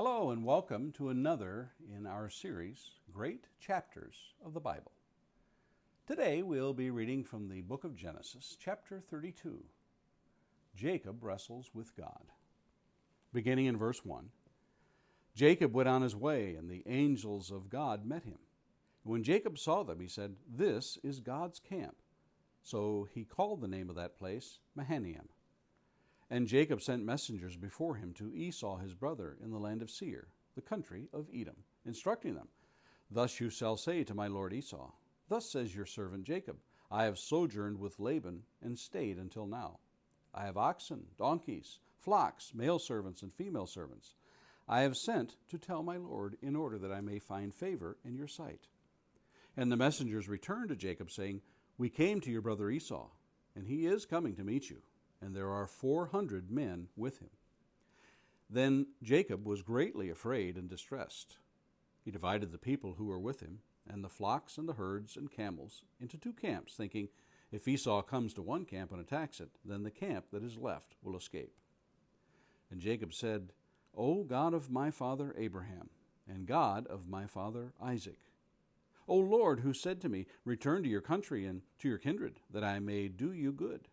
Hello and welcome to another in our series, Great Chapters of the Bible. Today we'll be reading from the book of Genesis, chapter 32. Jacob wrestles with God. Beginning in verse 1. Jacob went on his way, and the angels of God met him. When Jacob saw them, he said, "This is God's camp." So he called the name of that place Mahanaim. And Jacob sent messengers before him to Esau his brother in the land of Seir, the country of Edom, instructing them, "Thus you shall say to my lord Esau, Thus says your servant Jacob, I have sojourned with Laban and stayed until now. I have oxen, donkeys, flocks, male servants and female servants. I have sent to tell my lord in order that I may find favor in your sight." And the messengers returned to Jacob, saying, "We came to your brother Esau, and he is coming to meet you, and there are 400 men with him." Then Jacob was greatly afraid and distressed. He divided the people who were with him, and the flocks and the herds and camels, into two camps, thinking, if Esau comes to one camp and attacks it, then the camp that is left will escape. And Jacob said, "O God of my father Abraham, and God of my father Isaac, O Lord, who said to me, Return to your country and to your kindred, that I may do you good.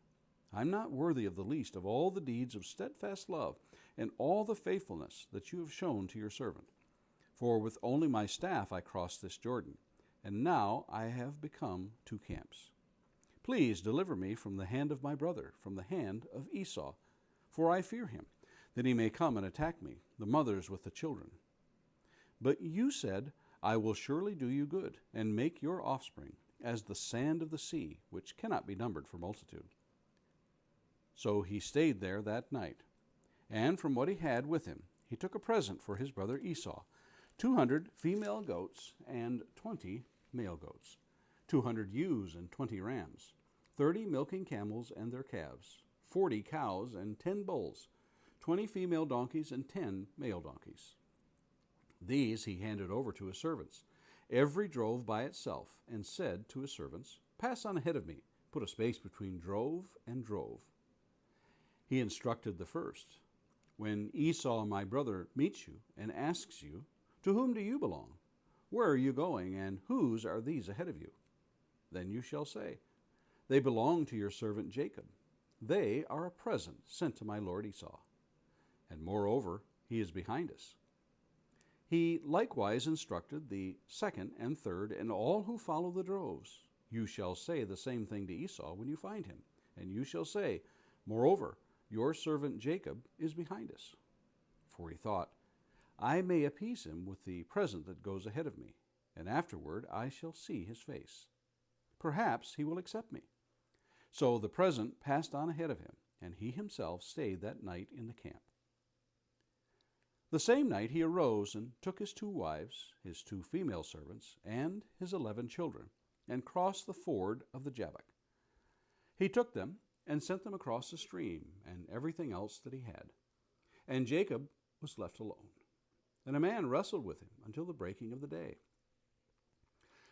I am not worthy of the least of all the deeds of steadfast love and all the faithfulness that you have shown to your servant. For with only my staff I crossed this Jordan, and now I have become two camps. Please deliver me from the hand of my brother, from the hand of Esau, for I fear him, that he may come and attack me, the mothers with the children. But you said, I will surely do you good, and make your offspring as the sand of the sea, which cannot be numbered for multitude." So he stayed there that night, and from what he had with him, he took a present for his brother Esau, 200 female goats and 20 male goats, 200 ewes and 20 rams, 30 milking camels and their calves, 40 cows and 10 bulls, 20 female donkeys and 10 male donkeys. These he handed over to his servants. Every drove by itself, and said to his servants, "Pass on ahead of me, put a space between drove and drove." He instructed the first, "When Esau my brother meets you and asks you, 'To whom do you belong? Where are you going, and whose are these ahead of you?' Then you shall say, 'They belong to your servant Jacob. They are a present sent to my lord Esau. And moreover, he is behind us.'" He likewise instructed the second and third and all who follow the droves. "You shall say the same thing to Esau when you find him, and you shall say, 'Moreover, your servant Jacob is behind us.'" For he thought, "I may appease him with the present that goes ahead of me, and afterward I shall see his face. Perhaps he will accept me." So the present passed on ahead of him, and he himself stayed that night in the camp. The same night he arose and took his 2 wives, his 2 female servants, and his 11 children, and crossed the ford of the Jabbok. He took them and sent them across the stream, and everything else that he had. And Jacob was left alone. And a man wrestled with him until the breaking of the day.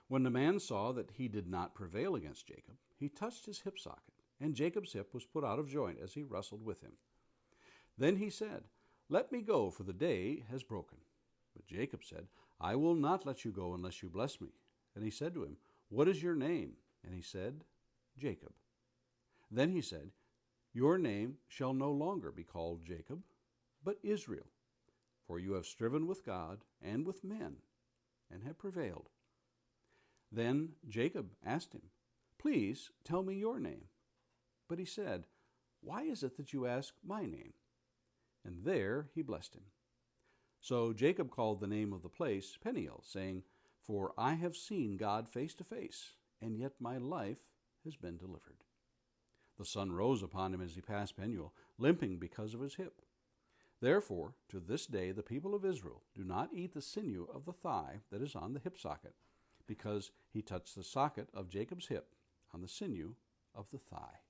When the man saw that he did not prevail against Jacob, he touched his hip socket, and Jacob's hip was put out of joint as he wrestled with him. Then he said, "Let me go, for the day has broken." But Jacob said, "I will not let you go unless you bless me." And he said to him, "What is your name?" And he said, "Jacob." Then he said, "Your name shall no longer be called Jacob, but Israel, for you have striven with God and with men, and have prevailed." Then Jacob asked him, "Please tell me your name." But he said, "Why is it that you ask my name?" And there he blessed him. So Jacob called the name of the place Peniel, saying, "For I have seen God face to face, and yet my life has been delivered." The sun rose upon him as he passed Peniel, limping because of his hip. Therefore, to this day the people of Israel do not eat the sinew of the thigh that is on the hip socket, because he touched the socket of Jacob's hip on the sinew of the thigh.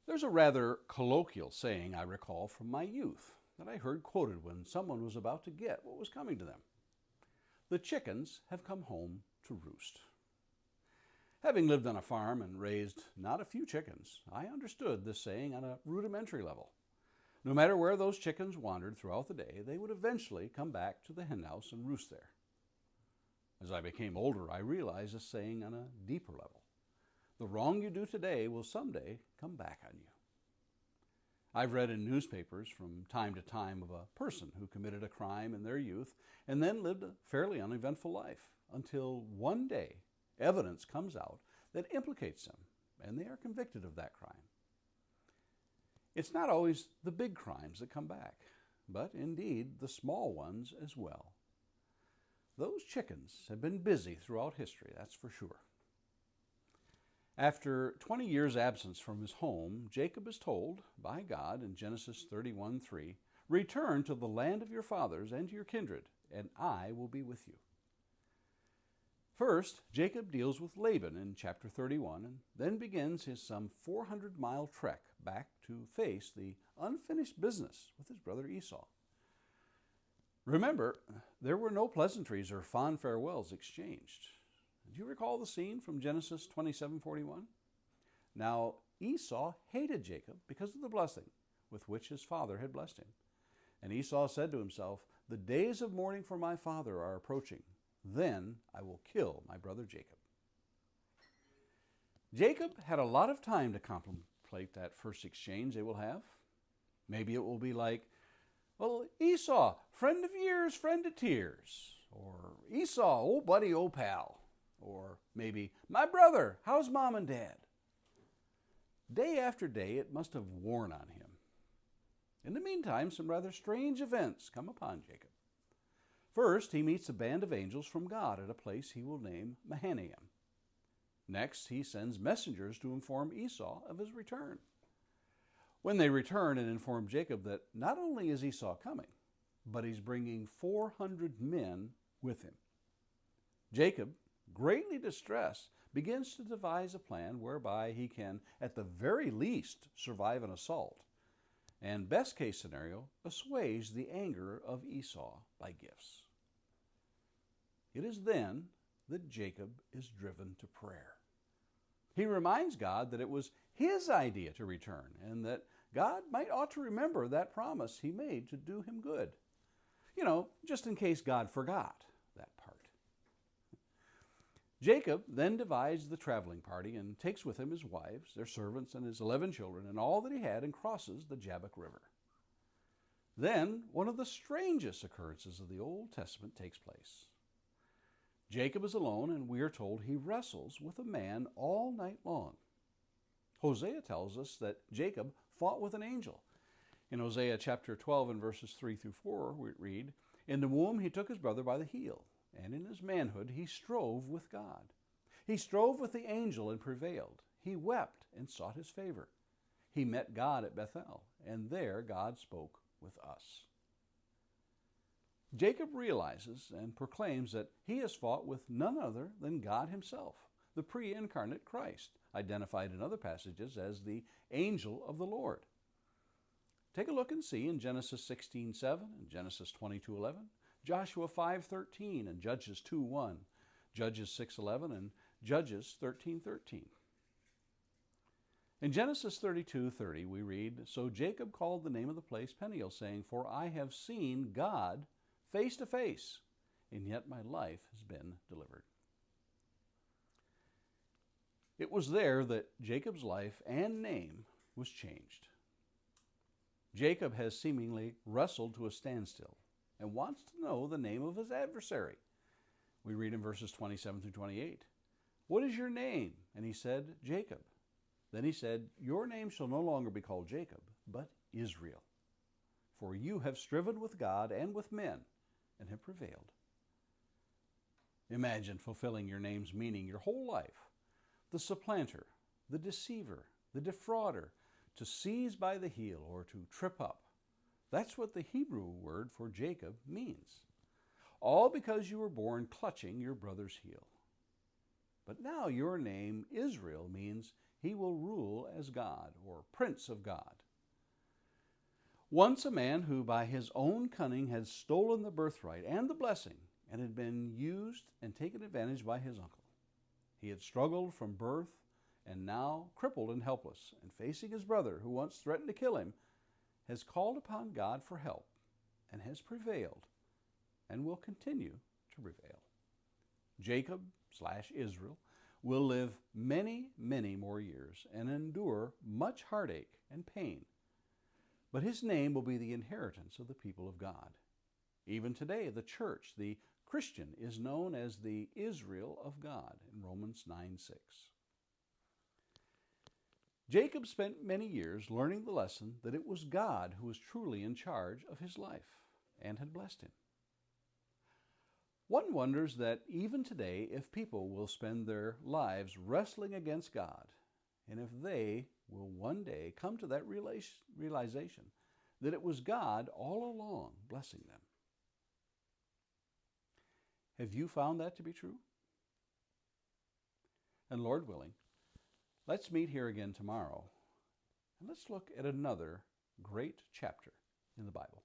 There's a rather colloquial saying I recall from my youth that I heard quoted when someone was about to get what was coming to them. "The chickens have come home to roost." Having lived on a farm and raised not a few chickens, I understood this saying on a rudimentary level. No matter where those chickens wandered throughout the day, they would eventually come back to the henhouse and roost there. As I became older, I realized this saying on a deeper level. The wrong you do today will someday come back on you. I've read in newspapers from time to time of a person who committed a crime in their youth and then lived a fairly uneventful life until one day evidence comes out that implicates them and they are convicted of that crime. It's not always the big crimes that come back, but indeed the small ones as well. Those chickens have been busy throughout history, that's for sure. After 20 years' absence from his home, Jacob is told by God in Genesis 31:3, "Return to the land of your fathers and to your kindred, and I will be with you." First, Jacob deals with Laban in chapter 31 and then begins his some 400-mile trek back to face the unfinished business with his brother Esau. Remember, there were no pleasantries or fond farewells exchanged. Do you recall the scene from Genesis 27:41? Now, Esau hated Jacob because of the blessing with which his father had blessed him. And Esau said to himself, "The days of mourning for my father are approaching. Then I will kill my brother Jacob." Jacob had a lot of time to contemplate that first exchange they will have. Maybe it will be like, well, Esau, friend of years, friend to tears. Or Esau, old buddy, old pal. Or maybe, my brother, how's mom and dad? Day after day, it must have worn on him. In the meantime, some rather strange events come upon Jacob. First, he meets a band of angels from God at a place he will name Mahanaim. Next, he sends messengers to inform Esau of his return. When they return and inform Jacob that not only is Esau coming, but he's bringing 400 men with him. Jacob, greatly distressed, begins to devise a plan whereby he can, at the very least, survive an assault, and best case scenario, assuage the anger of Esau by gifts. It is then that Jacob is driven to prayer. He reminds God that it was his idea to return and that God might ought to remember that promise he made to do him good. Just in case God forgot that part. Jacob then divides the traveling party and takes with him his wives, their servants, and his 11 children, and all that he had, and crosses the Jabbok River. Then one of the strangest occurrences of the Old Testament takes place. Jacob is alone, and we are told he wrestles with a man all night long. Hosea tells us that Jacob fought with an angel. In Hosea chapter 12 and verses 3 through 4, we read, "In the womb he took his brother by the heel, and in his manhood he strove with God. He strove with the angel and prevailed. He wept and sought his favor. He met God at Bethel, and there God spoke with us." Jacob realizes and proclaims that he has fought with none other than God himself, the pre-incarnate Christ, identified in other passages as the angel of the Lord. Take a look and see in Genesis 16:7 and Genesis 22:11, Joshua 5:13 and Judges 2:1, Judges 6:11 and Judges 13:13. In Genesis 32:30 we read, "So Jacob called the name of the place Peniel, saying, 'For I have seen God face to face, and yet my life has been delivered.'" It was there that Jacob's life and name was changed. Jacob has seemingly wrestled to a standstill and wants to know the name of his adversary. We read in verses 27 through 28, "What is your name?" And he said, "Jacob." Then he said, "Your name shall no longer be called Jacob, but Israel. For you have striven with God and with men and have prevailed." Imagine fulfilling your name's meaning your whole life. The supplanter, the deceiver, the defrauder, to seize by the heel or to trip up. That's what the Hebrew word for Jacob means. All because you were born clutching your brother's heel. But now your name, Israel, means he will rule as God, or Prince of God. Once a man who by his own cunning had stolen the birthright and the blessing and had been used and taken advantage by his uncle. He had struggled from birth and now, crippled and helpless, and facing his brother, who once threatened to kill him, has called upon God for help and has prevailed and will continue to prevail. Jacob/Israel will live many, many more years and endure much heartache and pain, but his name will be the inheritance of the people of God. Even today, the church, the Christian, is known as the Israel of God in Romans 9:6. Jacob spent many years learning the lesson that it was God who was truly in charge of his life and had blessed him. One wonders that even today, if people will spend their lives wrestling against God, and if they will one day come to that realization that it was God all along blessing them. Have you found that to be true? And Lord willing, let's meet here again tomorrow, and let's look at another great chapter in the Bible.